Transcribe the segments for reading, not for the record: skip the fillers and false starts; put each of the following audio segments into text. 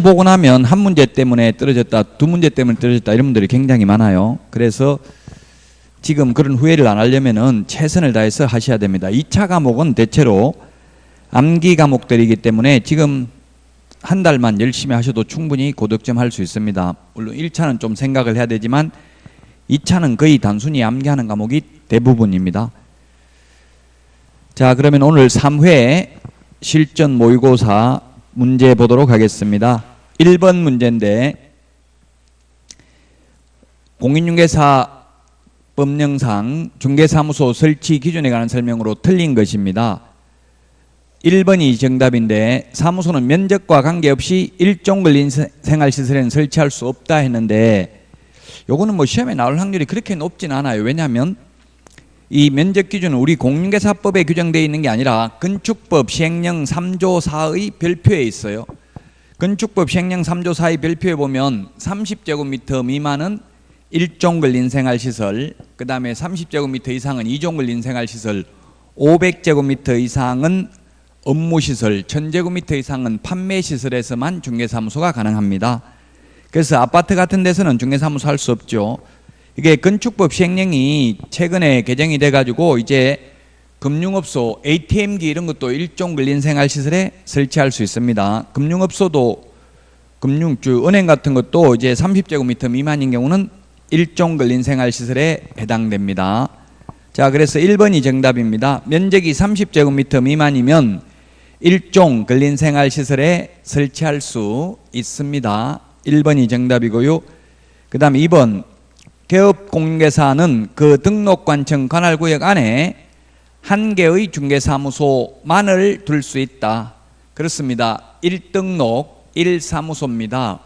보고 나면 한 문제 때문에 떨어졌다, 두 문제 때문에 떨어졌다 이런 분들이 굉장히 많아요. 그래서 지금 그런 후회를 안 하려면은 최선을 다해서 하셔야 됩니다. 2차 과목은 대체로 암기 과목들이기 때문에 지금 한 달만 열심히 하셔도 충분히 고득점 할 수 있습니다. 물론 1차는 좀 생각을 해야 되지만 2차는 거의 단순히 암기하는 과목이 대부분입니다. 자, 그러면 오늘 3회 실전 모의고사 문제 보도록 하겠습니다. 1번 문제인데 공인중개사법령상 중개사무소 설치 기준에 관한 설명으로 틀린 것입니다. 1번이 정답인데 사무소는 면적과 관계없이 일종 근린 생활시설에는 설치할 수 없다 했는데 요거는 뭐 시험에 나올 확률이 그렇게 높진 않아요. 왜냐하면 이 면적 기준은 우리 공인중개사법에 규정되어 있는 게 아니라 건축법 시행령 3조 4의 별표에 있어요. 건축법 시행령 3조 4의 별표에 보면 30제곱미터 미만은 일종 근린 생활시설, 그 다음에 30제곱미터 이상은 이종 근린 생활시설, 500제곱미터 이상은 업무시설, 1000제곱미터 이상은 판매시설에서만 중개사무소가 가능합니다. 그래서 아파트 같은 데서는 중개사무소 할 수 없죠. 이게 건축법 시행령이 최근에 개정이 돼가지고 이제 금융업소, ATM기 이런 것도 일종 근린 생활시설에 설치할 수 있습니다. 금융업소도 은행 같은 것도 이제 30제곱미터 미만인 경우는 일종 근린 생활시설에 해당됩니다. 자, 그래서 1번이 정답입니다. 면적이 30제곱미터 미만이면 일종 근린 생활시설에 설치할 수 있습니다. 1번이 정답이고요. 그 다음 2번 개업공인중개사는 그 등록관청 관할구역 안에 한 개의 중개사무소만을 둘 수 있다. 그렇습니다. 1등록 1사무소입니다.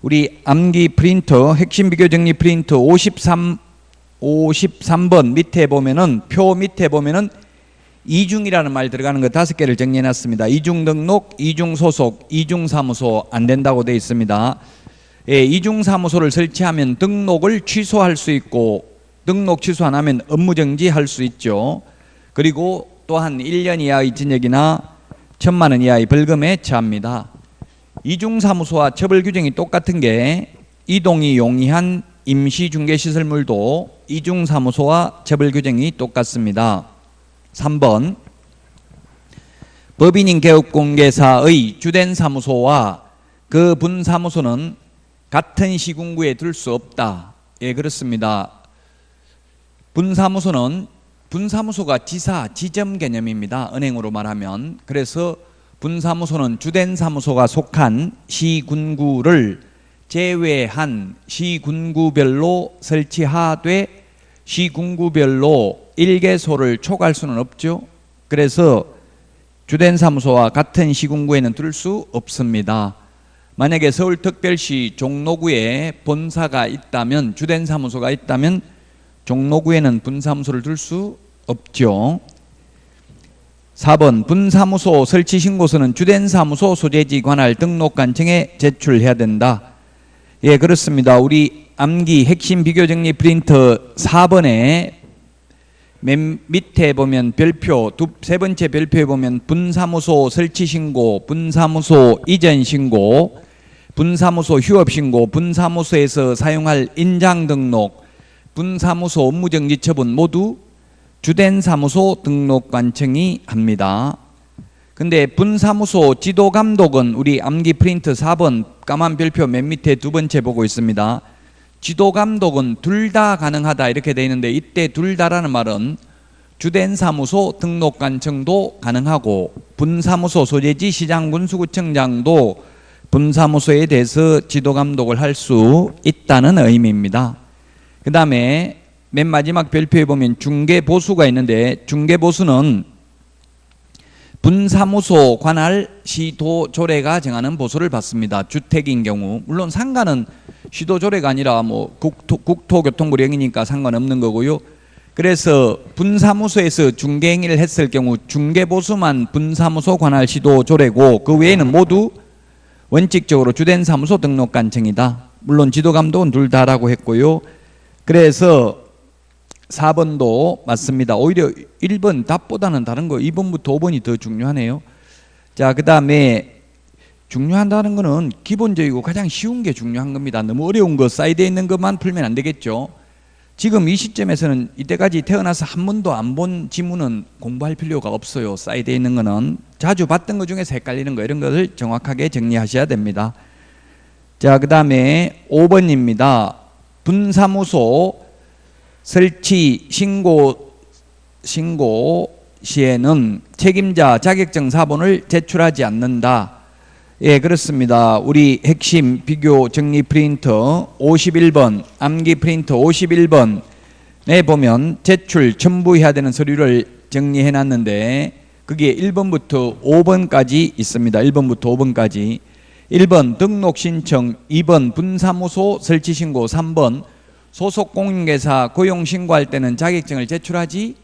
우리 암기 프린터 핵심 비교 정리 프린터 53번 밑에 보면은 표 밑에 보면은 이중이라는 말 들어가는 거 5개를 정리해 놨습니다. 이중 등록, 이중 소속, 이중 사무소 안 된다고 되어 있습니다. 예, 이중 사무소를 설치하면 등록을 취소할 수 있고 등록 취소 안 하면 업무 정지할 수 있죠. 그리고 또한 1년 이하의 징역이나 1000만 원 이하의 벌금에 처합니다. 이중 사무소와 처벌 규정이 똑같은 게 이동이 용이한 임시중개시설물도 이중 사무소와 처벌 규정이 똑같습니다. 3번 법인인 개업공개사의 주된 사무소와 그 분사무소는 같은 시군구에 둘 수 없다. 예, 그렇습니다. 분사무소가 지점 개념입니다. 은행으로 말하면. 그래서 분사무소는 주된 사무소가 속한 시군구를 제외한 시군구별로 설치하되 시군구별로 일개소를 초과할 수는 없죠. 그래서 주된 사무소와 같은 시군구에는 둘 수 없습니다. 만약에 서울특별시 종로구에 본사가 있다면, 주된 사무소가 있다면 종로구에는 분사무소를 둘 수 없죠. 4번 분사무소 설치 신고서는 주된 사무소 소재지 관할 등록관청에 제출해야 된다. 예, 그렇습니다. 우리 암기 핵심 비교 정리 프린터 4번에 맨 밑에 보면 별표, 세 번째 별표에 보면 분사무소 설치 신고, 분사무소 이전 신고, 분사무소 휴업 신고, 분사무소에서 사용할 인장 등록, 분사무소 업무 정지 처분 모두 주된 사무소 등록관청이 합니다. 근데 분사무소 지도 감독은 우리 암기 프린트 4번 까만 별표 맨 밑에 두 번째 보고 있습니다. 지도 감독은 둘 다 가능하다 이렇게 되어 있는데 이때 둘 다라는 말은 주된 사무소 등록관청도 가능하고 분사무소 소재지 시장 군수구청장도 분사무소에 대해서 지도 감독을 할 수 있다는 의미입니다. 그 다음에 맨 마지막 별표에 보면 중개보수가 있는데 중개보수는 분사무소 관할 시도조례가 정하는 보수를 받습니다. 주택인 경우. 물론 상가는 시도조례가 아니라 뭐 국토교통부령이니까 상관없는 거고요. 그래서 분사무소에서 중개행위를 했을 경우 중개보수만 분사무소 관할 시도조례고 그 외에는 모두 원칙적으로 주된 사무소 등록관청이다. 물론 지도감독은 둘 다라고 했고요. 그래서 4번도 맞습니다. 오히려 1번 답보다는 다른 거 2번부터 5번이 더 중요하네요. 자, 그 다음에 중요하다는 것은 기본적이고 가장 쉬운 게 중요한 겁니다. 너무 어려운 거 사이드에 있는 것만 풀면 안 되겠죠. 지금 이 시점에서는 이때까지 태어나서 한 번도 안 본 지문은 공부할 필요가 없어요. 사이드에 있는 거는 자주 봤던 것 중에서 헷갈리는 거, 이런 것을 정확하게 정리하셔야 됩니다. 자, 그 다음에 5번입니다. 분사무소 설치 신고 시에는 책임자 자격증 사본을 제출하지 않는다. 예, 그렇습니다. 우리 핵심 비교 정리 프린터 51번, 암기 프린터 51번에 보면 제출 첨부해야 되는 서류를 정리해 놨는데 그게 1번부터 5번까지 있습니다. 1번부터 5번까지. 1번 등록 신청, 2번 분사무소 설치 신고, 3번 소속 공인회사 고용 신고할 때는 자격증을 제출하지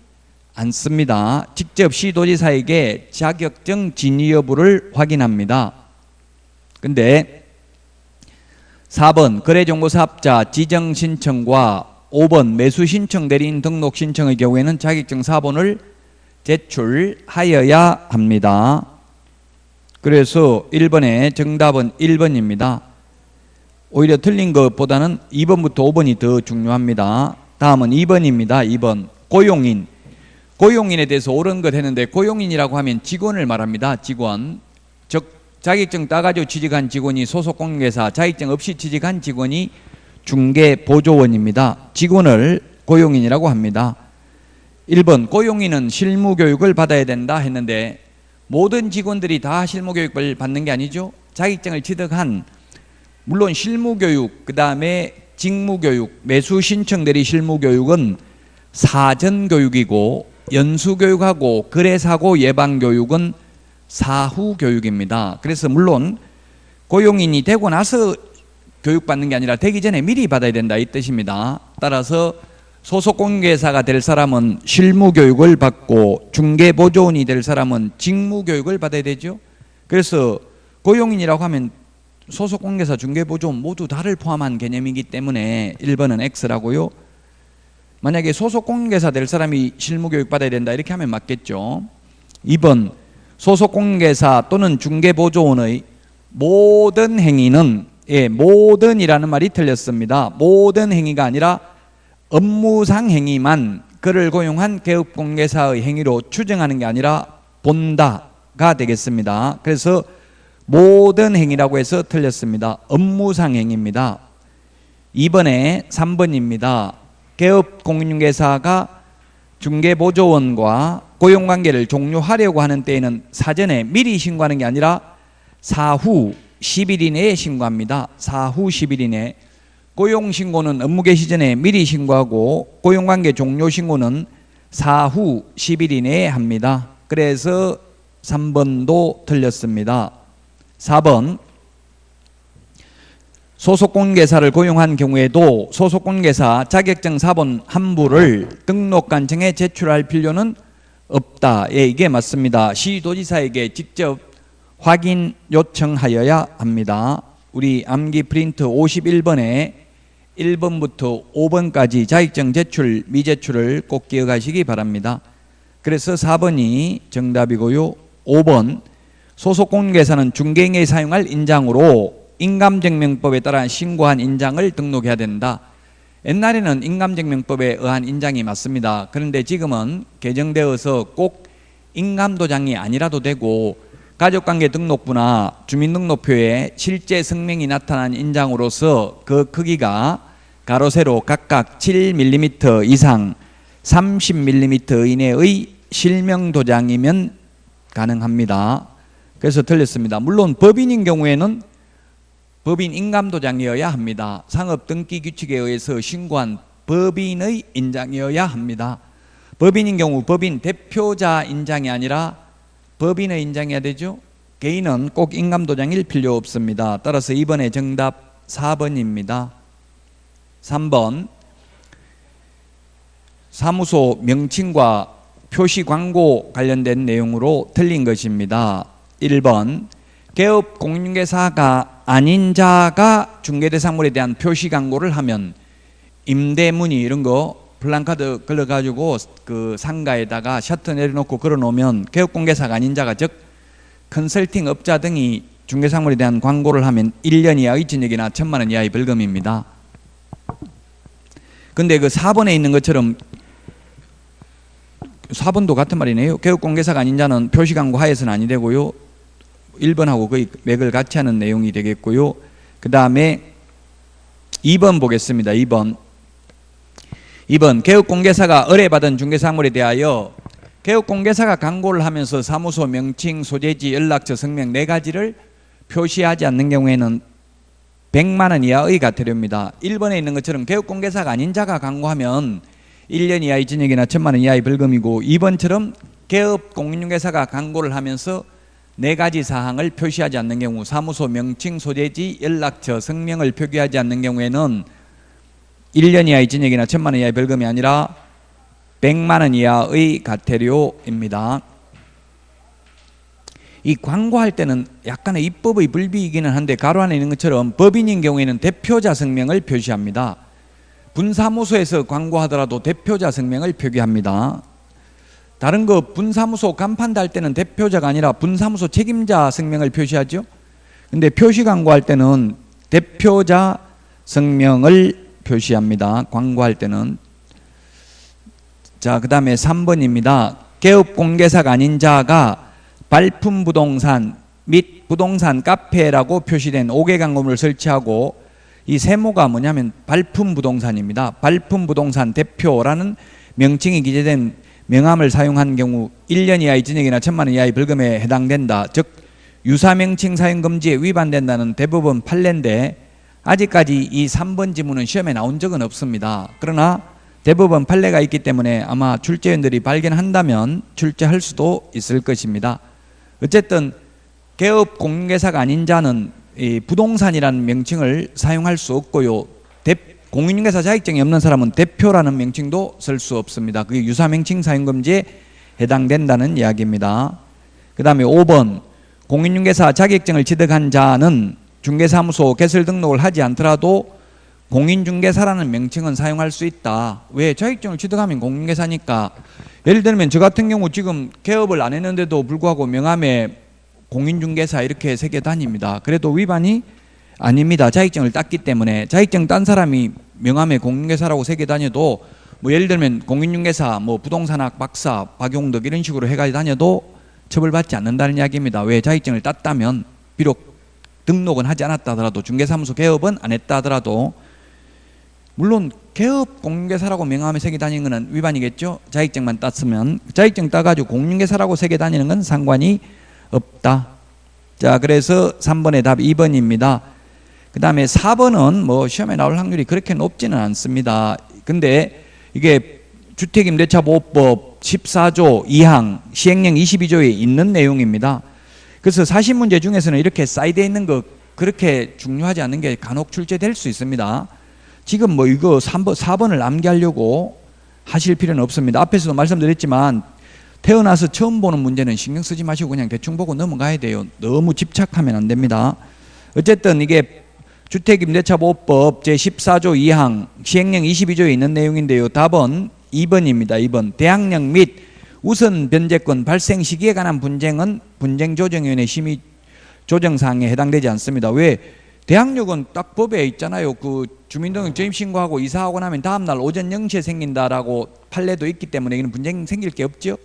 않습니다. 직접 시도지사에게 자격증 진위 여부를 확인합니다. 근데 4번 거래정보사업자 지정 신청과 5번 매수 신청 대리인 등록 신청의 경우에는 자격증 사본을 제출하여야 합니다. 그래서 1번의 정답은 1번입니다. 오히려 틀린 것보다는 2번부터 5번이 더 중요합니다. 다음은 2번입니다. 2번 고용인. 고용인에 대해서 옳은 것 했는데 고용인이라고 하면 직원을 말합니다. 직원. 즉 자격증 따가지고 취직한 직원이 소속 공인회사, 자격증 없이 취직한 직원이 중개보조원입니다. 직원을 고용인이라고 합니다. 1번 고용인은 실무교육을 받아야 된다 했는데 모든 직원들이 다 실무교육을 받는 게 아니죠. 자격증을 취득한 물론 실무교육, 그 다음에 직무교육, 매수신청 대리 실무교육은 사전교육이고 연수교육하고 거래사고 예방교육은 사후교육입니다. 그래서 물론 고용인이 되고 나서 교육받는 게 아니라 되기 전에 미리 받아야 된다 이 뜻입니다. 따라서 소속공인회사가 될 사람은 실무교육을 받고 중개보조원이 될 사람은 직무교육을 받아야 되죠. 그래서 고용인이라고 하면 소속공인회사, 중개보조원 모두 다를 포함한 개념이기 때문에 1번은 X라고요. 만약에 소속공인회사 될 사람이 실무교육 받아야 된다 이렇게 하면 맞겠죠. 2번 소속공인회사 또는 중개보조원의 모든 행위는 모든이라는 말이 틀렸습니다. 모든 행위가 아니라 업무상 행위만 그를 고용한 개업공개사의 행위로 추정하는 게 아니라 본다가 되겠습니다. 그래서 모든 행위라고 해서 틀렸습니다. 업무상 행위입니다. 2번에 3번입니다. 개업공개사가 중개보조원과 고용관계를 종료하려고 하는 때에는 사전에 미리 신고하는 게 아니라 사후 10일 이내에 신고합니다. 사후 10일 이내. 고용신고는 업무 개시 전에 미리 신고하고 고용관계 종료 신고는 사후 10일 이내에 합니다. 그래서 3번도 틀렸습니다. 4번 소속공인회사를 고용한 경우에도 소속공인회사 자격증 사본 한 부를 등록관청에 제출할 필요는 없다. 예, 이게 맞습니다. 시도지사에게 직접 확인 요청하여야 합니다. 우리 암기 프린트 51번에 1번부터 5번까지 자격증 제출, 미제출을 꼭 기억하시기 바랍니다. 그래서 4번이 정답이고요. 5번 소속공인회사는 중개인에 사용할 인장으로 인감증명법에 따라 신고한 인장을 등록해야 된다. 옛날에는 인감증명법에 의한 인장이 맞습니다. 그런데 지금은 개정되어서 꼭 인감도장이 아니라도 되고 가족관계 등록부나 주민등록표에 실제 성명이 나타난 인장으로서 그 크기가 가로 세로 각각 7mm 이상 30mm 이내의 실명도장이면 가능합니다. 그래서 틀렸습니다. 물론 법인인 경우에는 법인 인감도장이어야 합니다. 상업등기규칙에 의해서 신고한 법인의 인장이어야 합니다. 법인인 경우 법인 대표자 인장이 아니라 법인의 인장이어야 되죠. 개인은 꼭 인감도장일 필요 없습니다. 따라서 이번에 정답 4번입니다. 3번 사무소 명칭과 표시 광고 관련된 내용으로 틀린 것입니다. 1번 개업공인중개사가 아닌 자가 중개대상물에 대한 표시 광고를 하면 임대문의 이런 거 플랜카드 걸어가지고 그 상가에다가 셔터 내려놓고 걸어놓으면 개업공개사가 아닌 자가 즉 컨설팅 업자 등이 중개사물에 대한 광고를 하면 1년 이하의 징역이나 1,000만 원 이하의 벌금입니다. 근데 그 4번에 있는 것처럼 4번도 같은 말이네요. 개업공개사가 아닌 자는 표시광고 하에서는 아니 되고요. 1번하고 거의 맥을 같이 하는 내용이 되겠고요. 그 다음에 2번 보겠습니다. 2번 개업공개사가 의뢰받은 중개사물에 대하여 개업공개사가 광고를 하면서 사무소 명칭, 소재지, 연락처, 성명 4가지를 표시하지 않는 경우에는 100만 원 이하의 과태료입니다. 1번에 있는 것처럼 개업공개사가 아닌 자가 광고하면 1년 이하의 징역이나 1,000만 원 이하의 벌금이고, 2번처럼 개업공인중개사가 광고를 하면서 4가지 사항을 표시하지 않는 경우, 사무소 명칭, 소재지, 연락처, 성명을 표기하지 않는 경우에는 1년 이하의 징역이나 1,000만 원 이하의 벌금이 아니라 100만 원 이하의 과태료입니다. 이 광고할 때는 약간의 입법의 불비이기는 한데 가로 안에 있는 것처럼 법인인 경우에는 대표자 성명을 표시합니다. 분사무소에서 광고하더라도 대표자 성명을 표기합니다. 다른 거 분사무소 간판 달 때는 대표자가 아니라 분사무소 책임자 성명을 표시하죠. 근데 표시 광고할 때는 대표자 성명을 표시합니다. 광고할 때는. 자, 그 다음에 3번입니다. 개업공개사가 아닌 자가 발품 부동산 및 부동산 카페라고 표시된 5개 광고물을 설치하고, 이 세모가 뭐냐면 발품 부동산입니다. 발품 부동산 대표라는 명칭이 기재된 명함을 사용한 경우 1년 이하의 징역이나 1,000만 원 이하의 벌금에 해당된다. 즉 유사명칭 사용 금지에 위반된다는 대법원 판례인데, 아직까지 이 3번 지문은 시험에 나온 적은 없습니다. 그러나 대법원 판례가 있기 때문에 아마 출제위원들이 발견한다면 출제할 수도 있을 것입니다. 어쨌든 개업공개사가 아닌 자는 이 부동산이라는 명칭을 사용할 수 없고요. 공인중개사 자격증이 없는 사람은 대표라는 명칭도 쓸 수 없습니다. 그게 유사명칭 사용금지에 해당된다는 이야기입니다. 그 다음에 5번 공인중개사 자격증을 취득한 자는 중개사무소 개설 등록을 하지 않더라도 공인중개사라는 명칭은 사용할 수 있다. 왜? 자격증을 취득하면 공인중개사니까. 예를 들면 저 같은 경우 지금 개업을 안 했는데도 불구하고 명함에 공인중개사 이렇게 새겨 다닙니다. 그래도 위반이 아닙니다. 자격증을 땄기 때문에. 자격증 딴 사람이 명함에 공인중개사라고 새겨 다녀도 뭐 예를 들면 공인중개사, 뭐 부동산학 박사, 박용덕 이런 식으로 해가지고 다녀도 처벌받지 않는다는 이야기입니다. 왜? 자격증을 땄다면, 비록 등록은 하지 않았다 하더라도, 중개사무소 개업은 안 했다 하더라도, 물론 개업 공인중개사라고 명함에 새겨 다니는 것은 위반이겠죠. 자격증만 땄으면. 자격증 따가지고 공인중개사라고 새겨 다니는 건 상관이 없다. 자, 그래서 3번의 답 2번입니다. 그 다음에 4번은 뭐 시험에 나올 확률이 그렇게 높지는 않습니다. 근데 이게 주택임대차보호법 14조 2항 시행령 22조에 있는 내용입니다. 그래서 40문제 중에서는 이렇게 사이드에 있는 거 그렇게 중요하지 않은 게 간혹 출제될 수 있습니다. 지금 뭐 이거 4번을 암기하려고 하실 필요는 없습니다. 앞에서도 말씀드렸지만 태어나서 처음 보는 문제는 신경 쓰지 마시고 그냥 대충 보고 넘어가야 돼요. 너무 집착하면 안 됩니다. 어쨌든 이게 주택임대차보호법 제14조 2항 시행령 22조에 있는 내용인데요. 답은 2번입니다. 2번. 대항력 및 우선 변제권 발생 시기에 관한 분쟁은 분쟁조정위원회 심의 조정사항에 해당되지 않습니다. 왜? 대항력은 딱 법에 있잖아요. 그 주민등록 전입신고하고 이사하고 나면 다음날 오전 0시에 생긴다라고 판례도 있기 때문에 이건 분쟁 생길 게 없죠.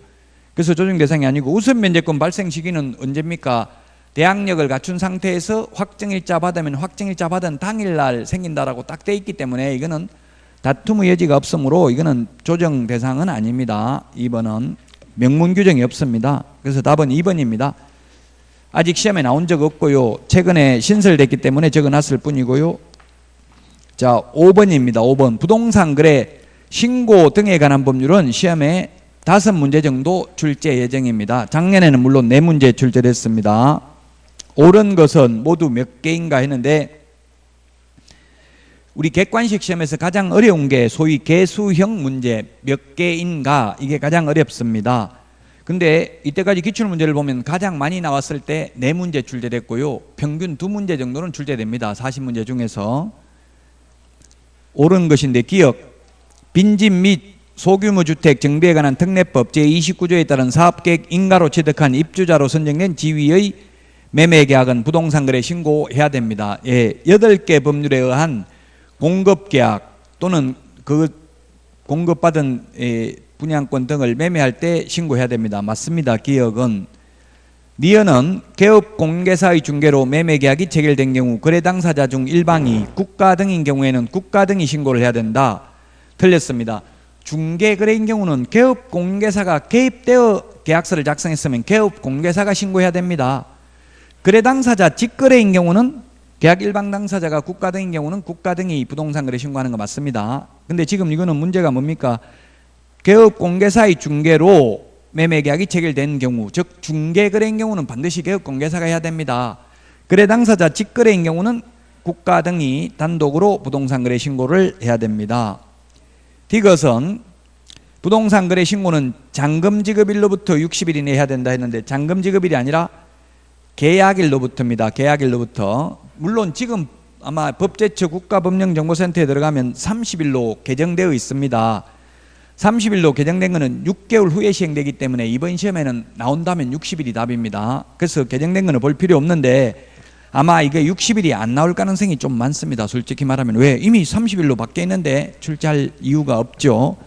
그래서 조정 대상이 아니고, 우선 면제권 발생 시기는 언제입니까? 대항력을 갖춘 상태에서 확정일자 받으면 확정일자 받은 당일날 생긴다라고 딱 돼 있기 때문에 이거는 다툼의 여지가 없으므로 이거는 조정 대상은 아닙니다. 2번은 명문 규정이 없습니다. 그래서 답은 2번입니다. 아직 시험에 나온 적 없고요. 최근에 신설됐기 때문에 적어놨을 뿐이고요. 자, 5번입니다. 5번. 부동산 거래 신고 등에 관한 법률은 시험에 5문제 정도 출제 예정입니다. 작년에는 물론 4문제 출제됐습니다. 옳은 것은 모두 몇 개인가 했는데, 우리 객관식 시험에서 가장 어려운 게 소위 개수형 문제 몇 개인가, 이게 가장 어렵습니다. 근데 이때까지 기출문제를 보면 가장 많이 나왔을 때 4문제 출제됐고요. 평균 2문제 정도는 출제됩니다. 40문제 중에서. 옳은 것인데 기억, 빈집 및 소규모 주택 정비에 관한 특례법 제29조에 따른 사업계획 인가로 취득한 입주자로 선정된 지위의 매매계약은 부동산거래 신고해야 됩니다. 예, 8개 법률에 의한 공급계약 또는 그 공급받은 분양권 등을 매매할 때 신고해야 됩니다. 맞습니다. 기억은. 니은은 개업 공개사의 중개로 매매계약이 체결된 경우 거래 당사자 중 일방이 국가 등인 경우에는 국가 등이 신고를 해야 된다. 틀렸습니다. 중개거래인 경우는 개업 공개사가 개입되어 계약서를 작성했으면 개업 공개사가 신고해야 됩니다. 거래 당사자 직거래인 경우는 계약 일방 당사자가 국가 등인 경우는 국가 등이 부동산 거래 신고하는 거 맞습니다. 근데 지금 이거는 문제가 뭡니까? 개업 공개사의 중개로 매매 계약이 체결된 경우, 즉 중개 거래인 경우는 반드시 개업 공개사가 해야 됩니다. 거래 당사자 직거래인 경우는 국가 등이 단독으로 부동산 거래 신고를 해야 됩니다. 디귿은 부동산 거래 신고는 잔금 지급일로부터 60일 이내에 해야 된다 했는데 잔금 지급일이 아니라 계약일로부터입니다. 계약일로부터. 물론 지금 아마 법제처 국가법령정보센터에 들어가면 30일로 개정되어 있습니다. 30일로 개정된 것은 6개월 후에 시행되기 때문에 이번 시험에는 나온다면 60일이 답입니다. 그래서 개정된 것은 볼 필요 없는데 아마 이게 60일이 안 나올 가능성이 좀 많습니다. 솔직히 말하면. 왜? 이미 30일로 바뀌어 있는데 출제할 이유가 없죠.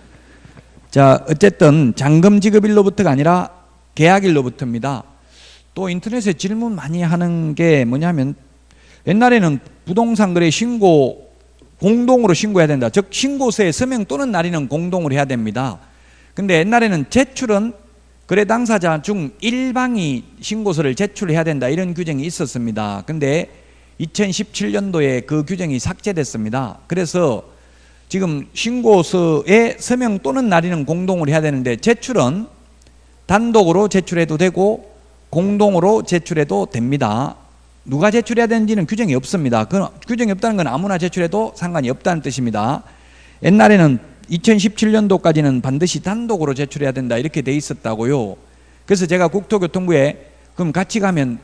자, 어쨌든 잔금 지급일로부터가 아니라 계약일로부터입니다. 또 인터넷에 질문 많이 하는 게 뭐냐면 옛날에는 부동산 거래 신고 공동으로 신고해야 된다. 즉 신고서에 서명 또는 날인은 공동으로 해야 됩니다. 근데 옛날에는 제출은 거래 당사자 중 일방이 신고서를 제출해야 된다 이런 규정이 있었습니다. 근데 2017년도에 그 규정이 삭제됐습니다. 그래서 지금 신고서에 서명 또는 날인은 공동으로 해야 되는데 제출은 단독으로 제출해도 되고 공동으로 제출해도 됩니다. 누가 제출해야 되는지는 규정이 없습니다. 그 규정이 없다는 건 아무나 제출해도 상관이 없다는 뜻입니다. 옛날에는 2017년도까지는 반드시 단독으로 제출해야 된다 이렇게 돼 있었다고요. 그래서 제가 국토교통부에 그럼 같이 가면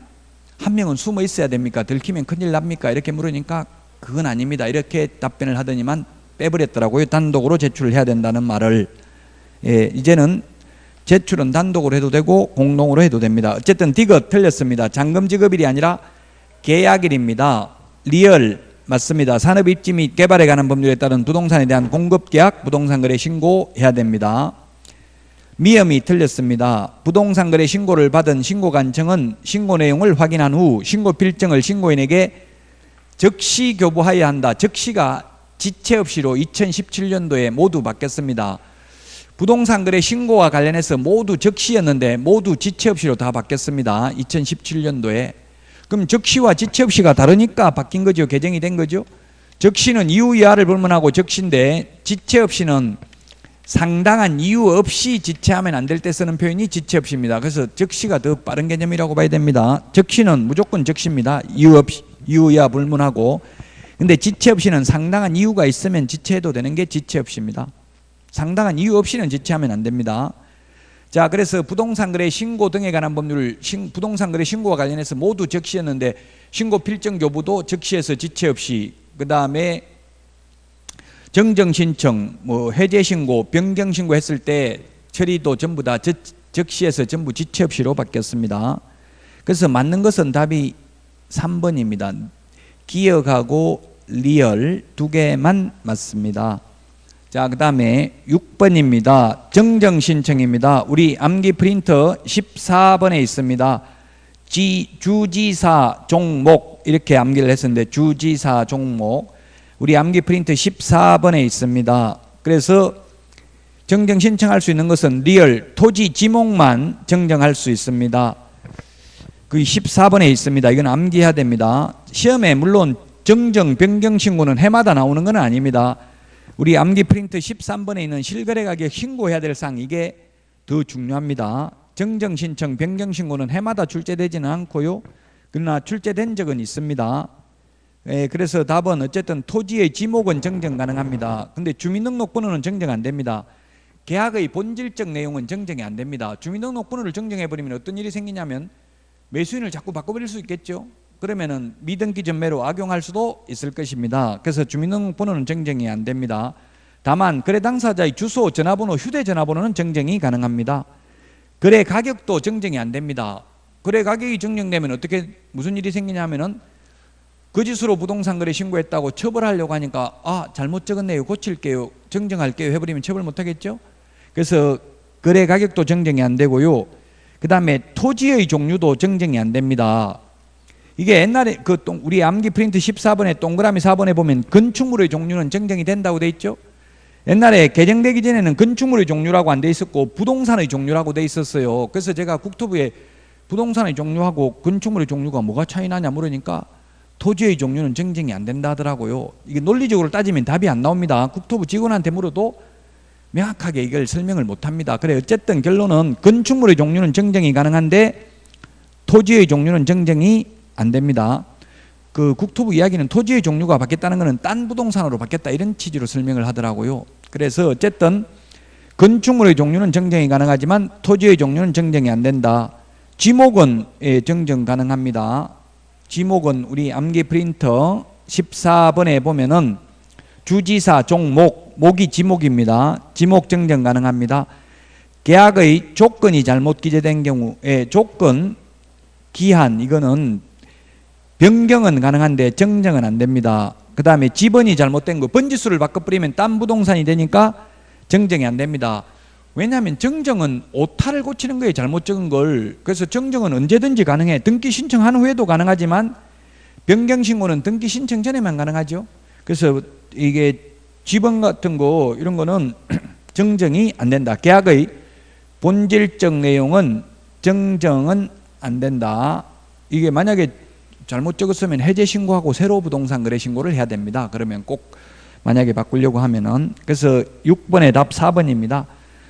한 명은 숨어 있어야 됩니까? 들키면 큰일 납니까? 이렇게 물으니까 그건 아닙니다. 이렇게 답변을 하더니만 빼버렸더라고요. 단독으로 제출을 해야 된다는 말을. 예, 이제는 제출은 단독으로 해도 되고 공동으로 해도 됩니다. 어쨌든 디귿 틀렸습니다. 잔금 지급일이 아니라 계약일입니다. 리얼 맞습니다. 산업입지 및 개발에 관한 법률에 따른 부동산에 대한 공급계약, 부동산거래 신고해야 됩니다. 미음이 틀렸습니다. 부동산거래 신고를 받은 신고관청은 신고 내용을 확인한 후 신고 필증을 신고인에게 즉시 교부하여야 한다. 즉시가 지체 없이로 2017년도에 모두 바뀌었습니다. 부동산거래 신고와 관련해서 모두 즉시였는데 모두 지체 없이로 다 바뀌었습니다. 2017년도에. 그럼 즉시와 지체 없이가 다르니까 바뀐 거죠. 개정이 된 거죠. 즉시는 이유 이하를 불문하고 즉시인데 지체 없이는 상당한 이유 없이 지체하면 안 될 때 쓰는 표현이 지체 없이입니다. 그래서 즉시가 더 빠른 개념이라고 봐야 됩니다. 즉시는 무조건 즉시입니다. 이유 없이, 이유 이하 불문하고. 근데 지체 없이는 상당한 이유가 있으면 지체해도 되는 게 지체 없이입니다. 상당한 이유 없이는 지체하면 안 됩니다. 자, 그래서 부동산거래 신고 등에 관한 법률, 부동산거래 신고와 관련해서 모두 즉시였는데 신고 필증 교부도 즉시해서 지체 없이, 그 다음에 정정신청, 해제신고, 변경신고 했을 때 처리도 전부 다 즉시해서 전부 지체 없이로 바뀌었습니다. 그래서 맞는 것은 답이 3번입니다. 기억하고 리얼 두 개만 맞습니다. 자, 그 다음에 6번입니다. 정정신청입니다. 우리 암기 프린터 14번에 있습니다. 주지사 종목 이렇게 암기를 했었는데 주지사 종목 우리 암기 프린터 14번에 있습니다. 그래서 정정신청할 수 있는 것은 리얼 토지 지목만 정정할 수 있습니다. 그 14번에 있습니다. 이건 암기해야 됩니다. 시험에 물론 정정 변경 신고는 해마다 나오는 건 아닙니다. 우리 암기 프린트 13번에 있는 실거래 가격 신고해야 될 사항 이게 더 중요합니다. 정정 신청 변경 신고는 해마다 출제되지는 않고요. 그러나 출제된 적은 있습니다. 그래서 답은 어쨌든 토지의 지목은 정정 가능합니다. 근데 주민등록번호는 정정 안 됩니다. 계약의 본질적 내용은 정정이 안 됩니다. 주민등록번호를 정정해버리면 어떤 일이 생기냐면 매수인을 자꾸 바꿔버릴 수 있겠죠. 그러면은 미등기 전매로 악용할 수도 있을 것입니다. 그래서 주민등록번호는 정정이 안 됩니다. 다만 거래 당사자의 주소, 전화번호, 휴대전화번호는 정정이 가능합니다. 거래 가격도 정정이 안 됩니다. 거래 가격이 정정되면 어떻게 무슨 일이 생기냐면은 거짓으로 부동산 거래 신고했다고 처벌하려고 하니까 아 잘못 적었네요, 고칠게요, 정정할게요 해버리면 처벌 못하겠죠. 그래서 거래 가격도 정정이 안 되고요. 그 다음에 토지의 종류도 정정이 안 됩니다. 이게 옛날에 우리 암기 프린트 14번에 동그라미 4번에 보면 건축물의 종류는 정정이 된다고 돼 있죠. 옛날에 개정되기 전에는 건축물의 종류라고 안 돼 있었고 부동산의 종류라고 돼 있었어요. 그래서 제가 국토부에 부동산의 종류하고 건축물의 종류가 뭐가 차이 나냐 물으니까 토지의 종류는 정정이 안 된다 하더라고요. 이게 논리적으로 따지면 답이 안 나옵니다. 국토부 직원한테 물어도 명확하게 이걸 설명을 못 합니다. 그래 어쨌든 결론은 건축물의 종류는 정정이 가능한데 토지의 종류는 정정이 안 됩니다. 그 국토부 이야기는 토지의 종류가 바뀌었다는 것은 딴 부동산으로 바뀌었다 이런 취지로 설명을 하더라고요. 그래서 어쨌든 건축물의 종류는 정정이 가능하지만 토지의 종류는 정정이 안 된다. 지목은 정정 가능합니다. 지목은 우리 암기 프린터 14번에 보면은 주지사 종목, 목이 지목입니다. 지목 정정 가능합니다. 계약의 조건이 잘못 기재된 경우에 조건, 기한 이거는 변경은 가능한데 정정은 안 됩니다. 그 다음에 지번이 잘못된 거, 번지수를 바꿔버리면 딴 부동산이 되니까 정정이 안 됩니다. 왜냐하면 정정은 오타를 고치는 거에 잘못 적은 걸. 그래서 정정은 언제든지 가능해. 등기 신청한 후에도 가능하지만 변경 신고는 등기 신청 전에만 가능하죠. 그래서 이게 지번 같은 거 이런 거는 정정이 안 된다. 계약의 본질적 내용은 정정은 안 된다. 이게 만약에 잘못 적었으면 해제 신고하고 새로 부동산 거래 신고를 해야 됩니다. 그러면 꼭 만약에 바꾸려고 하면은. 그래서 6번의 답 4번입니다.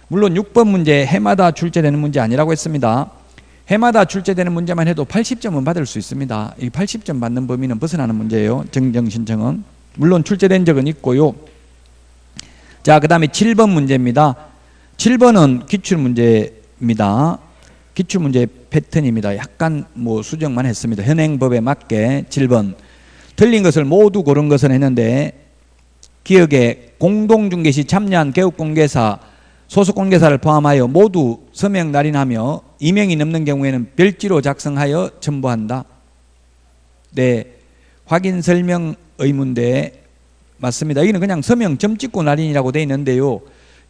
물론 6번 문제 해마다 출제되는 문제 아니라고 했습니다. 해마다 출제되는 문제만 해도 80점은 받을 수 있습니다. 이 80점 받는 범위는 벗어나는 문제예요. 정정 신청은. 물론 출제된 적은 있고요. 자, 그 다음에 7번 문제입니다. 7번은 기출문제입니다. 기출문제 패턴입니다. 약간 뭐 수정만 했습니다. 현행법에 맞게 7번. 틀린 것을 모두 고른 것은 했는데 기억에 공동중개 시 참여한 개업공개사, 소속공개사를 포함하여 모두 서명 날인하며 2명이 넘는 경우에는 별지로 작성하여 첨부한다. 네, 확인 설명 의문대 맞습니다. 여기는 그냥 서명 점 찍고 날인이라고 되어 있는데요.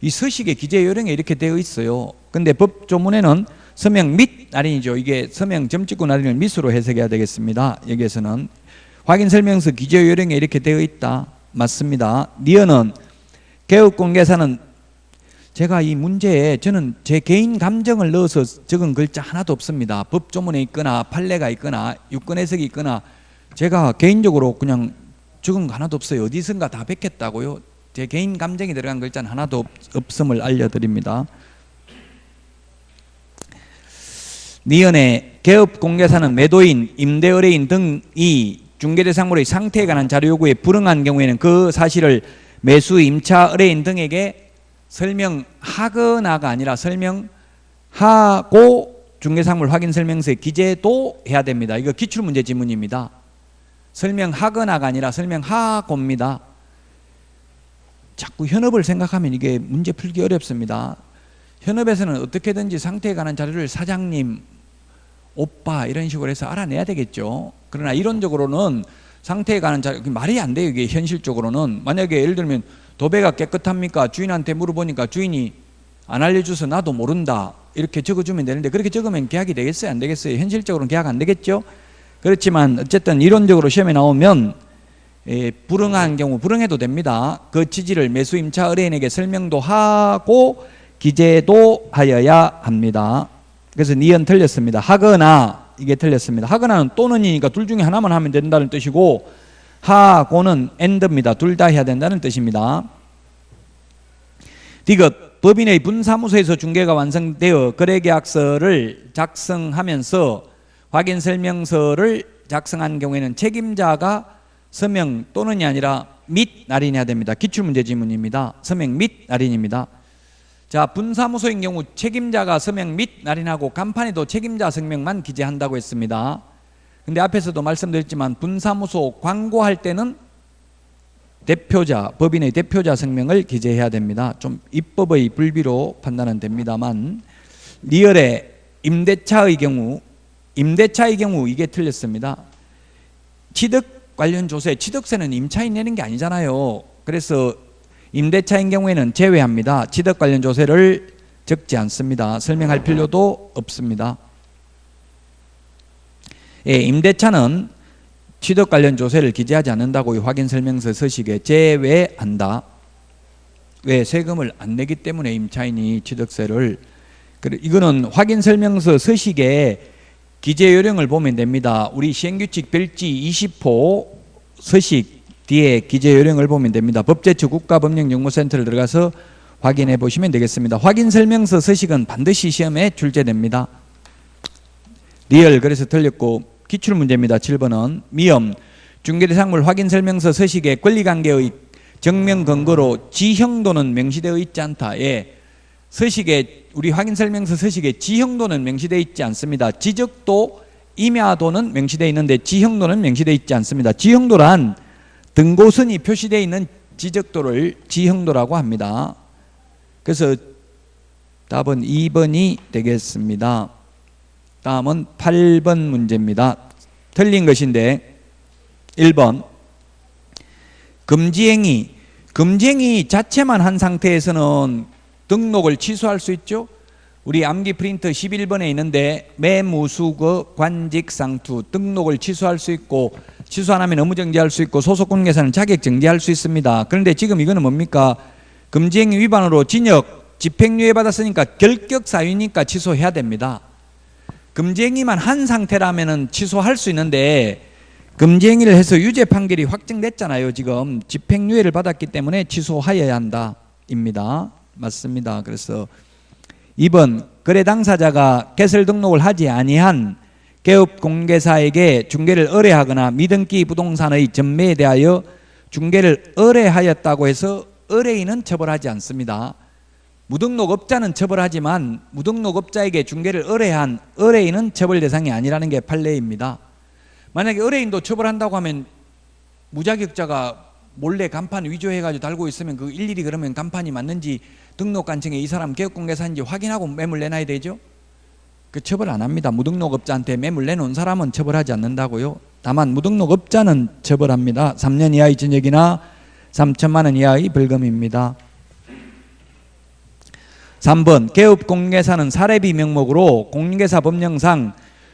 이 서식의 기재 요령에 이렇게 되어 있어요. 근데 법조문에는 서명 및 날인이죠. 이게 서명 점 찍고 날인을 밑으로 해석해야 되겠습니다. 여기에서는 확인 설명서 기재 요령에 이렇게 되어 있다. 맞습니다. 니은은 개업공개사는 제가 이 문제에 저는 제 개인 감정을 넣어서 적은 글자 하나도 없습니다. 법조문에 있거나 판례가 있거나 유권 해석이 있거나 제가 개인적으로 그냥 적은 거 하나도 없어요. 어디선가 다 뵙겠다고요. 제 개인 감정이 들어간 글자는 하나도 없음을 알려드립니다. 니은의 개업공개사는 매도인, 임대의뢰인 등이 중개대상물의 상태에 관한 자료 요구에 불응한 경우에는 그 사실을 매수, 임차, 의뢰인 등에게 설명하거나가 아니라 설명하고 중개상물 확인 설명서에 기재도 해야 됩니다. 이거 기출문제 지문입니다. 설명하거나가 아니라 설명하고입니다. 자꾸 현업을 생각하면 이게 문제 풀기 어렵습니다. 현업에서는 어떻게든지 상태에 관한 자료를 사장님, 오빠 이런 식으로 해서 알아내야 되겠죠. 그러나 이론적으로는 상태에 관한 자료 말이 안 돼요. 이게 현실적으로는. 만약에 예를 들면 도배가 깨끗합니까? 주인한테 물어보니까 주인이 안 알려줘서 나도 모른다 이렇게 적어주면 되는데 그렇게 적으면 계약이 되겠어요? 안 되겠어요? 현실적으로는 계약 안 되겠죠? 그렇지만 어쨌든 이론적으로 시험에 나오면 불응한 경우 불응해도 됩니다. 그 취지를 매수, 임차, 의뢰인에게 설명도 하고 기재도 하여야 합니다. 그래서 니은 틀렸습니다. 하거나 이게 틀렸습니다. 하거나는 또는이니까 둘 중에 하나만 하면 된다는 뜻이고 하고는 and입니다. 둘 다 해야 된다는 뜻입니다. 디귿 법인의 분사무소에서 중개가 완성되어 거래계약서를 작성하면서 확인설명서를 작성한 경우에는 책임자가 서명 또는이 아니라 및 날인해야 됩니다. 기출문제 지문입니다. 서명 및 날인입니다. 자, 분사무소인 경우 책임자가 서명 및 날인하고 간판에도 책임자 성명만 기재한다고 했습니다. 근데 앞에서도 말씀드렸지만 분사무소 광고할 때는 대표자, 법인의 대표자 성명을 기재해야 됩니다. 좀 입법의 불비로 판단은 됩니다만 리얼의 임대차의 경우 임대차의 경우 이게 틀렸습니다. 취득 관련 조세, 취득세는 임차인 내는 게 아니잖아요. 그래서 임대차인 경우에는 제외합니다. 취득 관련 조세를 적지 않습니다. 설명할 필요도 없습니다. 예, 임대차는 취득 관련 조세를 기재하지 않는다고 확인 설명서 서식에 제외한다. 왜? 세금을 안 내기 때문에 임차인이 취득세를. 이거는 확인 설명서 서식에 기재 요령을 보면 됩니다. 우리 시행규칙 별지 20호 서식 뒤에 기재 요령을 보면 됩니다. 법제처 국가법령정보센터를 들어가서 확인해 보시면 되겠습니다. 확인 설명서 서식은 반드시 시험에 출제됩니다. 리얼, 그래서 틀렸고 기출문제입니다. 7번은 미엄, 중개대상물 확인 설명서 서식의 권리관계의 정명 근거로 지형도는 명시되어 있지 않다. 예. 서식에, 우리 확인 설명서 서식에 지형도는 명시되어 있지 않습니다. 지적도, 임야도는 명시되어 있는데 지형도는 명시되어 있지 않습니다. 지형도란 등고선이 표시되어 있는 지적도를 지형도라고 합니다. 그래서 답은 2번이 되겠습니다. 다음은 8번 문제입니다. 틀린 것인데 1번 금지행위 자체만 한 상태에서는 등록을 취소할 수 있죠. 우리 암기 프린트 11번에 있는데 매무수거 관직상투 등록을 취소할 수 있고, 취소 안 하면 의무정지할 수 있고, 소속공개사는 자격정지할 수 있습니다. 그런데 지금 이거는 뭡니까? 금지행위 위반으로 징역, 집행유예 받았으니까 결격사유니까 취소해야 됩니다. 금지행위만 한 상태라면 취소할 수 있는데 금지행위를 해서 유죄 판결이 확정됐잖아요. 지금 집행유예를 받았기 때문에 취소하여야 한다 입니다. 맞습니다. 그래서 2번 거래 당사자가 개설 등록을 하지 아니한 개업공개사에게 중개를 의뢰하거나 미등기 부동산의 전매에 대하여 중개를 의뢰하였다고 해서 의뢰인은 처벌하지 않습니다. 무등록업자는 처벌하지만 무등록업자에게 중개를 의뢰한 의뢰인은 처벌 대상이 아니라는 게 판례입니다. 만약에 의뢰인도 처벌한다고 하면 무자격자가 몰래 간판 위조해가지고 달고 있으면 그 일일이 그러면 간판이 맞는지 등록관청에 이 사람 개업공개사인지 확인하고 매물 내놔야 되죠. 그 처벌 안 합니다. 무등록업자한테 매물 내놓은 사람은 처벌하지 않는다고요. 다만 무등록업자는 처벌합니다. 3년 이하의 징역이나 3천만 원 이하의 벌금입니다. 3번 개업공개사는 사례비 명목으로 공인중개사 법령상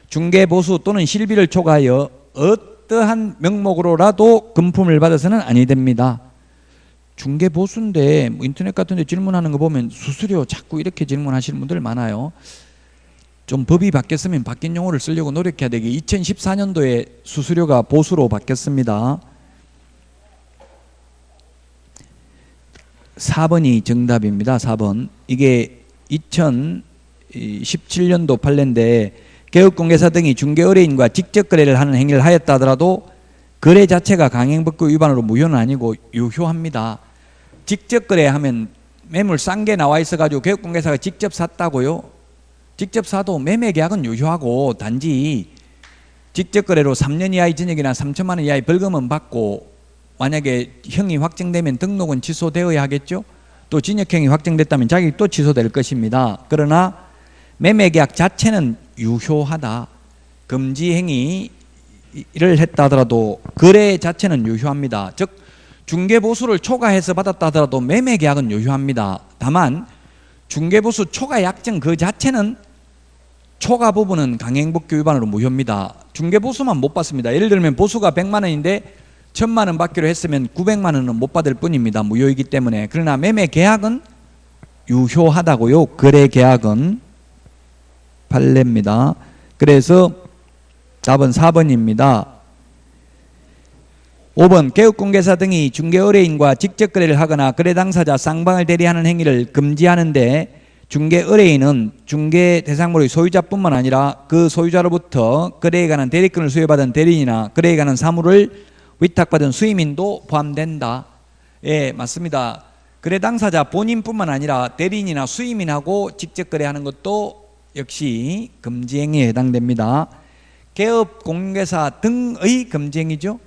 중개보수 또는 실비를 초과하여 어떠한 명목으로라도 금품을 받아서는 아니 됩니다. 중개보수인데 뭐 인터넷 같은 데 질문하는 거 보면 수수료 자꾸 이렇게 질문하시는 분들 많아요. 좀 법이 바뀌었으면 바뀐 용어를 쓰려고 노력해야 되게 2014년도에 수수료가 보수로 바뀌었습니다. 4번이 정답입니다. 4번. 이게 2017년도 판례인데 개업공개사 등이 중개의뢰인과 직접 거래를 하는 행위를 하였다 하더라도 거래 자체가 강행법규 위반으로 무효는 아니고 유효합니다. 직접 거래하면 매물 싼 게 나와 있어가지고 개업공개사가 직접 샀다고요. 직접 사도 매매계약은 유효하고 단지 직접 거래로 3년 이하의 징역이나 3천만 원 이하의 벌금은 받고 만약에 형이 확정되면 등록은 취소되어야 하겠죠. 또 징역형이 확정됐다면 자격이 또 취소될 것입니다. 그러나 매매계약 자체는 유효하다. 금지행위를 했다 하더라도 거래 자체는 유효합니다. 즉 중개보수를 초과해서 받았다 하더라도 매매계약은 유효합니다. 다만 중개보수 초과 약정 그 자체는 초과 부분은 강행법규 위반으로 무효입니다. 중개보수만 못 받습니다. 예를 들면 보수가 100만 원인데 1000만 원 받기로 했으면 900만 원은 못 받을 뿐입니다. 무효이기 때문에. 그러나 매매계약은 유효하다고요. 거래계약은. 판례입니다. 그래서 답은 4번입니다. 5번 개업공개사 등이 중개의뢰인과 직접 거래를 하거나 거래 당사자 쌍방을 대리하는 행위를 금지하는데 중개의뢰인은 중개 대상물의 소유자뿐만 아니라 그 소유자로부터 거래에 관한 대리권을 수여받은 대리인이나 거래에 관한 사물을 위탁받은 수임인도 포함된다. 예, 맞습니다. 거래 당사자 본인뿐만 아니라 대리인이나 수임인하고 직접 거래하는 것도 역시 금지행위에 해당됩니다. 개업공개사 등의 금지행위죠.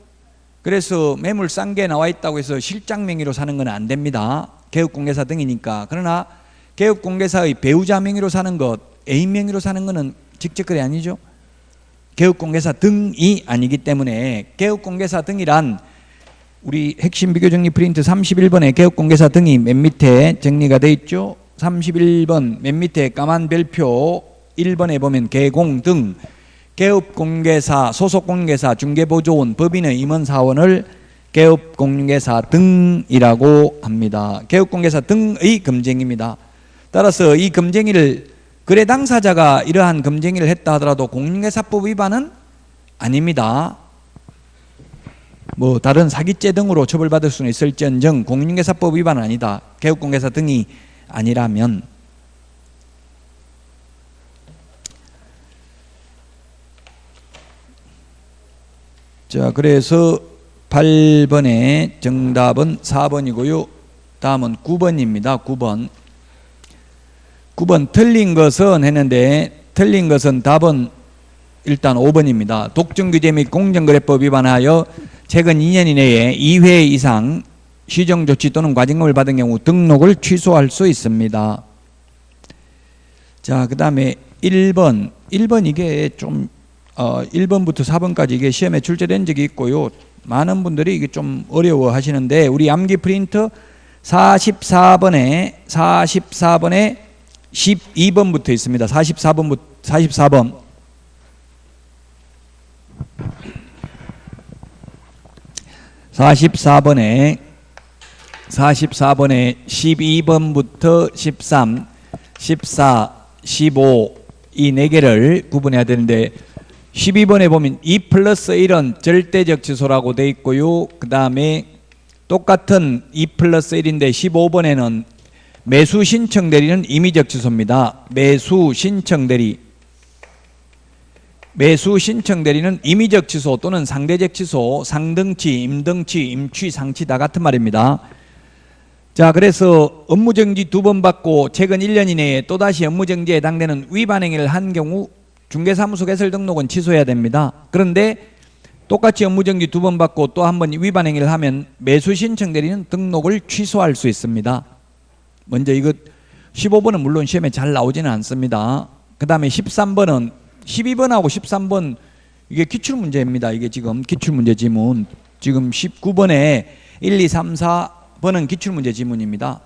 그래서 매물 싼 게 나와 있다고 해서 실장 명의로 사는 건 안 됩니다. 개업공개사 등이니까. 그러나 개업공개사의 배우자 명의로 사는 것, 애인 명의로 사는 것은 직접 거래 아니죠. 개업공개사 등이 아니기 때문에 개업공개사 등이란 우리 핵심 비교정리 프린트 31번에 개업공개사 등이 맨 밑에 정리가 되어 있죠. 31번 맨 밑에 까만 별표 1번에 보면 개공 등 개업공개사, 소속공개사, 중개보조원, 법인의 임원사원을 개업공개사 등이라고 합니다. 개업공개사 등의 검쟁입니다. 따라서 이 검쟁이를 거래 당사자가 이러한 검쟁이를 했다 하더라도 공인중개사법 위반은 아닙니다. 뭐 다른 사기죄 등으로 처벌받을 수는 있을지언정 공인중개사법 위반은 아니다. 개업공개사 등이 아니라면. 자, 그래서 8번의 정답은 4번이고요. 다음은 9번입니다. 9번 틀린 것은 했는데 틀린 것은 답은 일단 5번입니다. 독점규제 및 공정거래법 위반하여 최근 2년 이내에 2회 이상 시정조치 또는 과징금을 받은 경우 등록을 취소할 수 있습니다. 자, 그 다음에 1번 이게 좀 1번부터 4번까지 이게 시험에 출제된 적이 있고요. 많은 분들이 이게 좀 어려워 하시는데 우리 암기 프린트 44번에 12번부터 있습니다. 44번. 44번에 12번부터 13, 14, 15 이 4개를 구분해야 되는데 12번에 보면 2 플러스 1은 절대적 취소라고 되어 있고요. 그 다음에 똑같은 2 플러스 1인데 15번에는 매수 신청 대리는 임의적 취소입니다. 매수 신청 대리는 임의적 취소 또는 상대적 취소, 상등치, 임등치, 임취, 상치 다 같은 말입니다. 자, 그래서 업무정지 2번 받고 최근 1년 이내에 또다시 업무정지에 해당되는 위반 행위를 한 경우 중개사무소 개설 등록은 취소해야 됩니다. 그런데 똑같이 업무정지 2번 받고 또 한 번 위반 행위를 하면 매수 신청 대리는 등록을 취소할 수 있습니다. 먼저 이거 15번은 물론 시험에 잘 나오지는 않습니다. 그 다음에 13번은 12번하고 13번 이게 기출문제입니다. 이게 지금 기출문제 지문. 지금 19번에 1, 2, 3, 4번은 기출문제 지문입니다.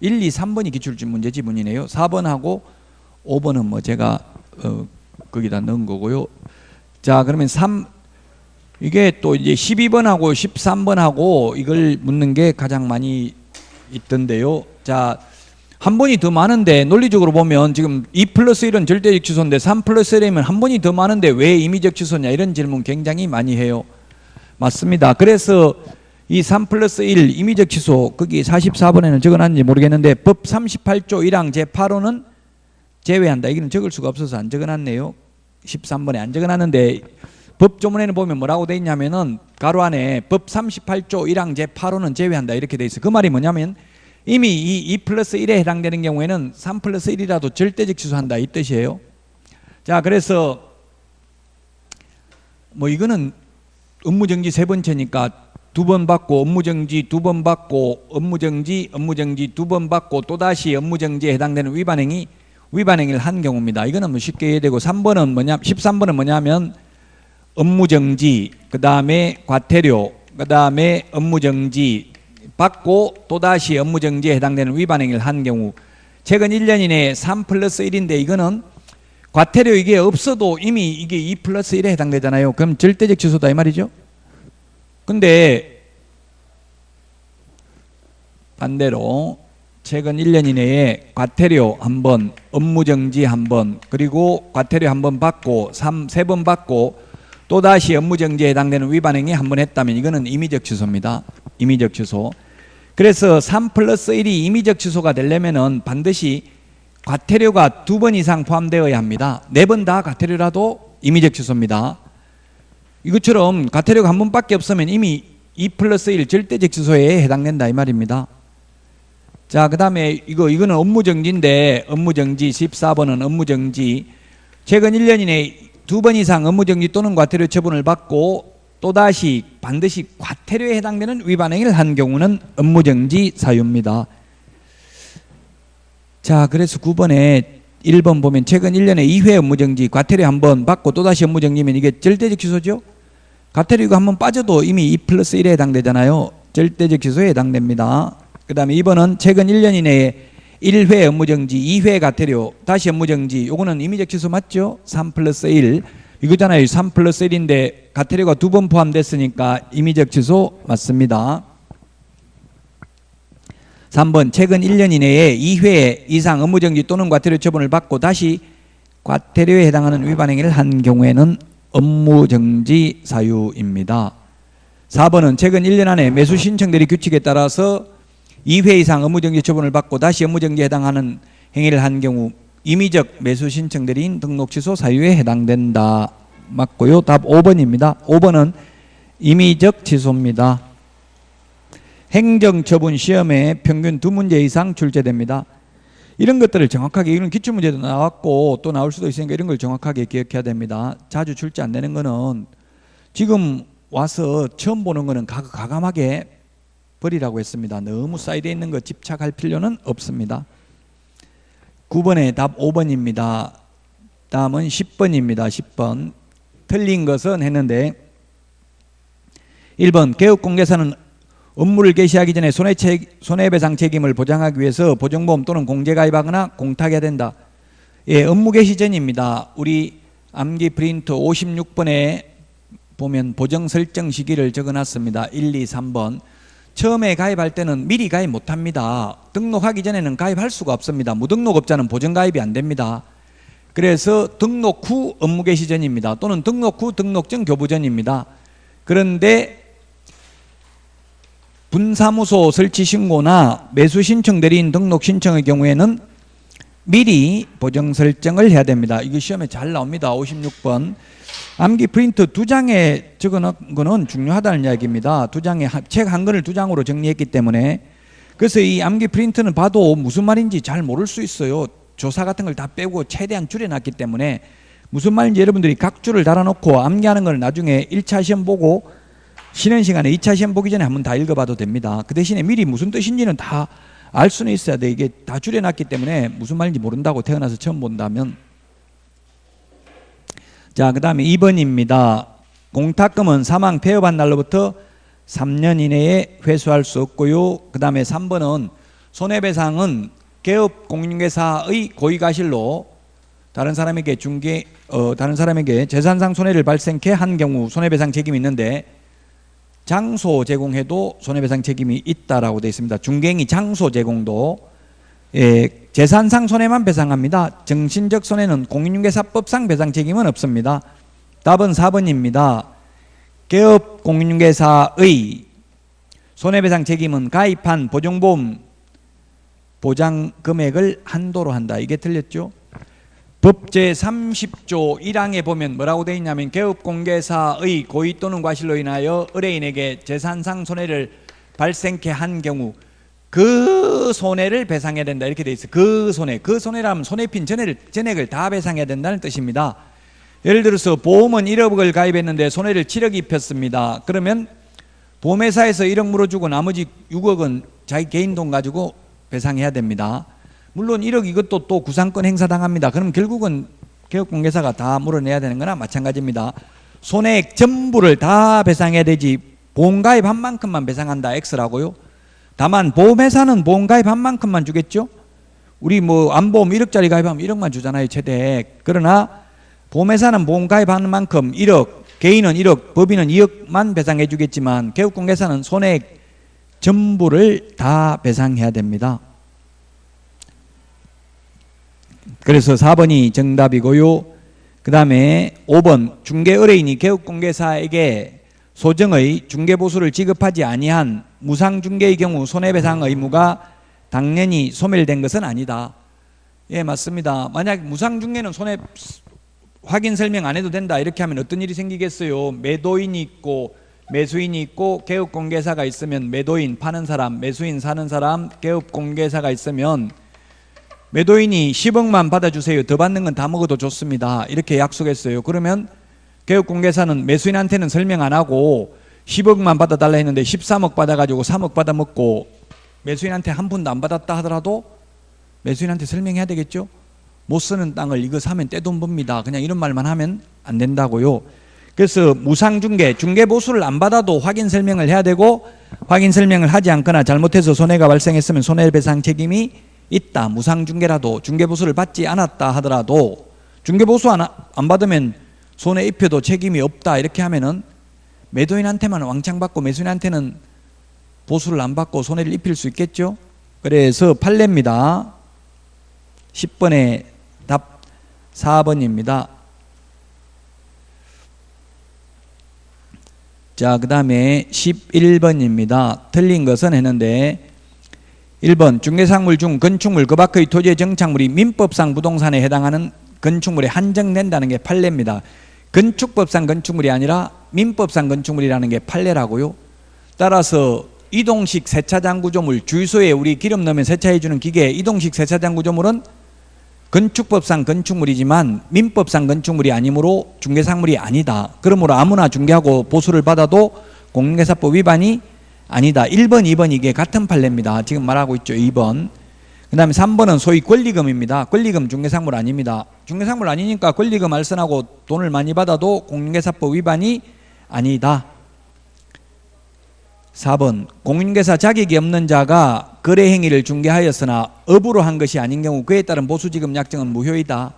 1, 2, 3번이 기출문제 지문이네요. 4번하고 5번은 뭐 제가 거기다 넣은 거고요. 자, 그러면 이게 또 이제 12번하고 13번하고 이걸 묻는 게 가장 많이 있던데요. 자, 한 번이 더 많은데 논리적으로 보면 지금 2 플러스 1은 절대적 취소인데 3 플러스 1이면 한 번이 더 많은데 왜 임의적 취소냐 이런 질문 굉장히 많이 해요. 맞습니다. 그래서 이 3 플러스 1 임의적 취소 거기 44번에는 적어놨는지 모르겠는데 법 38조 1항 제8호는 제외한다. 이거는 적을 수가 없어서 안 적어놨네요. 13번에 안 적어놨는데 법조문에는 보면 뭐라고 돼 있냐면은 가로 안에 법 38조 1항 제8호는 제외한다 이렇게 돼 있어요. 그 말이 뭐냐면 이미 이 2 플러스 1에 해당되는 경우에는 3 플러스 1이라도 절대적 취소한다 이 뜻이에요. 자, 그래서 뭐 이거는 업무정지 3번째니까 2번 받고 업무정지 2번 받고 업무정지 2번 받고 또다시 업무정지에 해당되는 위반행위를 한 경우입니다. 이거는 뭐 쉽게 이해되고 13번은 뭐냐면 업무정지, 그 다음에 과태료, 그 다음에 업무정지 받고 또다시 업무정지에 해당되는 위반행위를 한 경우 최근 1년 이내에 3 플러스 1인데 이거는 과태료 이게 없어도 이미 이게 2 플러스 1에 해당되잖아요. 그럼 절대적 취소다 이 말이죠. 근데 반대로 최근 1년 이내에 과태료 1번, 업무정지 1번, 그리고 과태료 1번 받고 3번 받고 또다시 업무정지에 해당되는 위반행위 1번 했다면 이거는 임의적 취소입니다. 임의적 취소. 그래서 3 플러스 1이 임의적 취소가 되려면은 반드시 과태료가 2번 이상 포함되어야 합니다. 4번 다 과태료라도 임의적 취소입니다. 이것처럼 과태료가 1번밖에 없으면 이미 2 플러스 1 절대적 취소에 해당된다 이 말입니다. 자, 그 다음에 이거는 업무정지인데 업무정지 14번은 업무정지 최근 1년 이내에 2번 이상 업무정지 또는 과태료 처분을 받고 또다시 반드시 과태료에 해당되는 위반행위를 한 경우는 업무정지 사유입니다. 자, 그래서 9번에 1번 보면 최근 1년에 2회 업무정지, 과태료 한번 받고 또다시 업무정지면 이게 절대적 취소죠. 과태료 이거 한번 빠져도 이미 2 플러스 1에 해당되잖아요. 절대적 취소에 해당됩니다. 그 다음에 2번은 최근 1년 이내에 1회 업무정지, 2회 과태료, 다시 업무정지. 요거는 임의적 취소 맞죠? 3 플러스 1 이거잖아요. 3 플러스 1인데 과태료가 2번 포함됐으니까 임의적 취소 맞습니다. 3번 최근 1년 이내에 2회 이상 업무정지 또는 과태료 처분을 받고 다시 과태료에 해당하는 위반 행위를 한 경우에는 업무정지 사유입니다. 4번은 최근 1년 안에 매수 신청 대리 규칙에 따라서 2회 이상 업무정지 처분을 받고 다시 업무정지에 해당하는 행위를 한 경우 임의적 매수 신청 대리인 등록 취소 사유에 해당된다. 맞고요. 답 5번입니다. 5번은 임의적 취소입니다. 행정처분 시험에 평균 2문제 이상 출제됩니다. 이런 것들을 정확하게, 이런 기출문제도 나왔고 또 나올 수도 있으니까 이런 걸 정확하게 기억해야 됩니다. 자주 출제 안 되는 거는 지금 와서 처음 보는 거는 가감하게 버리라고 했습니다. 너무 사이드에 있는 거 집착할 필요는 없습니다. 9번에 답 5번입니다. 다음은 10번입니다. 10번. 틀린 것은 했는데 1번 개업공개사는 업무를 개시하기 전에 손해배상 책임을 보장하기 위해서 보증보험 또는 공제가입하거나 공탁해야 된다. 예, 업무 개시 전입니다. 우리 암기 프린트 56번에 보면 보정 설정 시기를 적어놨습니다. 1, 2, 3번. 처음에 가입할 때는 미리 가입 못합니다. 등록하기 전에는 가입할 수가 없습니다. 무등록업자는 보정가입이 안 됩니다. 그래서 등록 후 업무 개시 전입니다. 또는 등록 후 등록증 교부 전입니다. 그런데 분사무소 설치 신고나 매수 신청 대리인 등록 신청의 경우에는 미리 보정 설정을 해야 됩니다. 이거 시험에 잘 나옵니다. 56번. 암기 프린트 2장에 적어놓은 거는 중요하다는 이야기입니다. 2장에 책 한 권을 2장으로 정리했기 때문에. 그래서 이 암기 프린트는 봐도 무슨 말인지 잘 모를 수 있어요. 조사 같은 걸 다 빼고 최대한 줄여놨기 때문에 무슨 말인지 여러분들이 각줄을 달아놓고 암기하는 걸 나중에 1차 시험 보고 쉬는 시간에 2차 시험 보기 전에 한번 다 읽어봐도 됩니다. 그 대신에 미리 무슨 뜻인지는 다 알 수는 있어야 돼. 이게 다 줄여놨기 때문에 무슨 말인지 모른다고 태어나서 처음 본다면. 자, 그 다음에 2번입니다. 공탁금은 사망 폐업한 날로부터 3년 이내에 회수할 수 없고요. 그 다음에 3번은 손해배상은 개업 공인중개사의 고의가실로 다른 사람에게 재산상 손해를 발생케 한 경우 손해배상 책임이 있는데 장소 제공해도 손해배상 책임이 있다라고 되어 있습니다. 중개행위 장소 제공도 재산상 손해만 배상합니다. 정신적 손해는 공인중개사법상 배상 책임은 없습니다. 답은 4번입니다. 개업 공인중개사의 손해배상 책임은 가입한 보증보험 보장 금액을 한도로 한다. 이게 틀렸죠? 법 제30조 1항에 보면 뭐라고 되어 있냐면 개업공개사의 고의 또는 과실로 인하여 의뢰인에게 재산상 손해를 발생케 한 경우 그 손해를 배상해야 된다. 이렇게 되어 있어요. 그 손해라면 손해 입힌 전액을 다 배상해야 된다는 뜻입니다. 예를 들어서 보험은 1억을 가입했는데 손해를 7억 입혔습니다. 그러면 보험회사에서 1억 물어주고 나머지 6억은 자기 개인 돈 가지고 배상해야 됩니다. 물론 1억 이것도 또 구상권 행사당합니다. 그럼 결국은 개업공개사가 다 물어내야 되는 거나 마찬가지입니다. 손해액 전부를 다 배상해야 되지 보험가입한 만큼만 배상한다 X라고요. 다만 보험회사는 보험가입한 만큼만 주겠죠. 우리 뭐 안보험 1억짜리 가입하면 1억만 주잖아요. 최대액. 그러나 보험회사는 보험가입하는 만큼 1억, 개인은 1억, 법인은 2억만 배상해 주겠지만 개업공개사는 손해액 전부를 다 배상해야 됩니다. 그래서 4번이 정답이고요. 그 다음에 5번 중개의뢰인이 개업공개사에게 소정의 중개보수를 지급하지 아니한 무상중개의 경우 손해배상 의무가 당연히 소멸된 것은 아니다. 예, 맞습니다. 만약 무상중개는 손해 확인 설명 안 해도 된다 이렇게 하면 어떤 일이 생기겠어요? 매도인이 있고 매수인이 있고 개업공개사가 있으면 매도인 파는 사람, 매수인 사는 사람, 개업공개사가 있으면 매도인이 10억만 받아주세요. 더 받는 건 다 먹어도 좋습니다. 이렇게 약속했어요. 그러면 개업공개사는 매수인한테는 설명 안 하고 10억만 받아달라 했는데 13억 받아가지고 3억 받아먹고 매수인한테 한 푼도 안 받았다 하더라도 매수인한테 설명해야 되겠죠. 못 쓰는 땅을 이거 사면 떼돈 법니다. 그냥 이런 말만 하면 안 된다고요. 그래서 무상중개, 중개보수를 안 받아도 확인 설명을 해야 되고, 확인 설명을 하지 않거나 잘못해서 손해가 발생했으면 손해배상 책임이 있다. 무상중개라도 중개보수를 받지 않았다 하더라도 중개보수 안 받으면 손해 입혀도 책임이 없다 이렇게 하면은 매도인한테만 왕창 받고 매수인한테는 보수를 안 받고 손해를 입힐 수 있겠죠. 그래서 판례입니다. 10번의 답 4번입니다. 자, 그 다음에 11번입니다. 틀린 것은 했는데 1번 중개상물 중 건축물 그 밖의 토지의 정착물이 민법상 부동산에 해당하는 건축물에 한정된다는 게 판례입니다. 건축법상 건축물이 아니라 민법상 건축물이라는 게 판례라고요. 따라서 이동식 세차장 구조물, 주유소에 우리 기름 넣으면 세차해주는 기계 이동식 세차장 구조물은 건축법상 건축물이지만 민법상 건축물이 아니므로 중개상물이 아니다. 그러므로 아무나 중개하고 보수를 받아도 공인중개사법 위반이 아니다. 1번, 2번 이게 같은 판례입니다. 지금 말하고 있죠. 2번. 그 다음에 3번은 소위 권리금입니다. 권리금 중개상물 아닙니다. 중개상물 아니니까 권리금 알선하고 돈을 많이 받아도 공인중개사법 위반이 아니다. 4번 공인중개사 자격이 없는 자가 거래행위를 중개하였으나 업으로 한 것이 아닌 경우 그에 따른 보수지급 약정은 무효이다.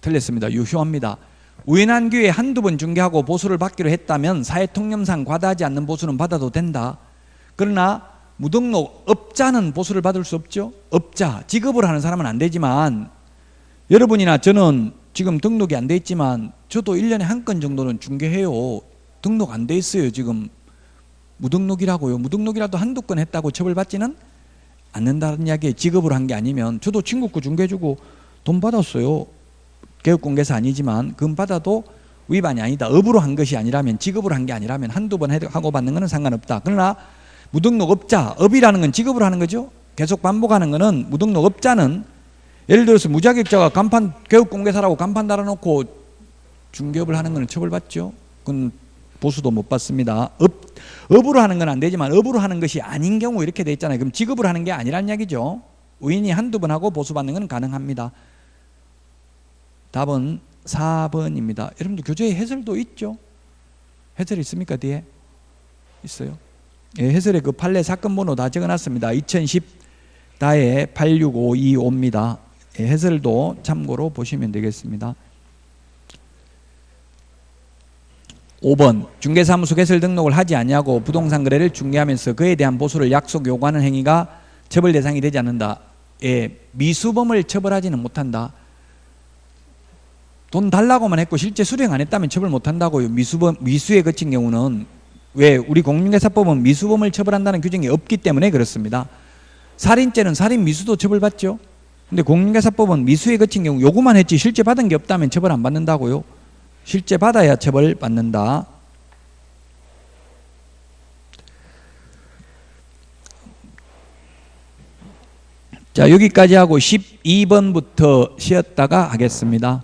틀렸습니다. 유효합니다. 우연한 기회에 한두 번 중개하고 보수를 받기로 했다면 사회통념상 과다하지 않는 보수는 받아도 된다. 그러나 무등록 업자는 보수를 받을 수 없죠. 업자, 지급을 하는 사람은 안 되지만 여러분이나 저는 지금 등록이 안 돼 있지만 저도 1년에 한 건 정도는 중개해요. 등록 안 돼 있어요. 지금 무등록이라고요. 무등록이라도 한두 건 했다고 처벌받지는 않는다는 이야기에 지급을 한 게 아니면 저도 친구 거 중개해주고 돈 받았어요. 개업공개사 아니지만 그건 받아도 위반이 아니다. 업으로 한 것이 아니라면 지급을 한 게 아니라면 한두 번 하고 받는 것은 상관없다. 그러나 무등록 업자, 업이라는 건 지급을 하는 거죠. 계속 반복하는 거는 무등록 업자는 예를 들어서 무자격자가 간판 개업공개사라고 간판 달아놓고 중개업을 하는 것은 처벌받죠. 그건 보수도 못 받습니다. 업으로 하는 건 안 되지만 업으로 하는 것이 아닌 경우 이렇게 돼 있잖아요. 그럼 지급을 하는 게 아니란 이야기죠. 우연히 한두 번 하고 보수받는 건 가능합니다. 답은 4번입니다. 여러분들 교재에 해설도 있죠? 해설 있습니까? 뒤에? 있어요. 예, 해설에 그 판례 사건 번호 다 적어놨습니다. 2010 다에 86525입니다. 예, 해설도 참고로 보시면 되겠습니다. 5번 중개사무소 개설 등록을 하지 아니하고 부동산 거래를 중개하면서 그에 대한 보수를 약속 요구하는 행위가 처벌 대상이 되지 않는다. 예, 미수범을 처벌하지는 못한다. 돈 달라고만 했고 실제 수령 안 했다면 처벌 못한다고요. 미수에 그친 경우는. 왜? 우리 공인중개사법은 미수범을 처벌한다는 규정이 없기 때문에 그렇습니다. 살인죄는 살인 미수도 처벌받죠. 근데 공인중개사법은 미수에 그친 경우 요구만 했지 실제 받은 게 없다면 처벌 안 받는다고요. 실제 받아야 처벌 받는다. 자, 여기까지 하고 12번부터 쉬었다가 하겠습니다.